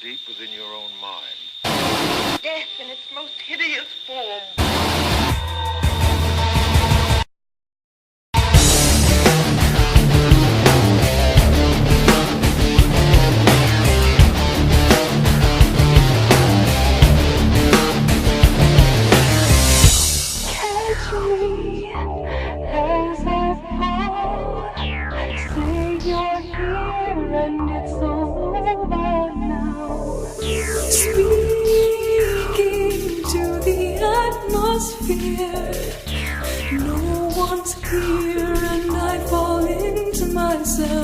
deep within your own mind. Death in its most hideous form. Catch me as I fall. Say you're here and it's over now. Speaking to the atmosphere. No one's here and I fall into myself.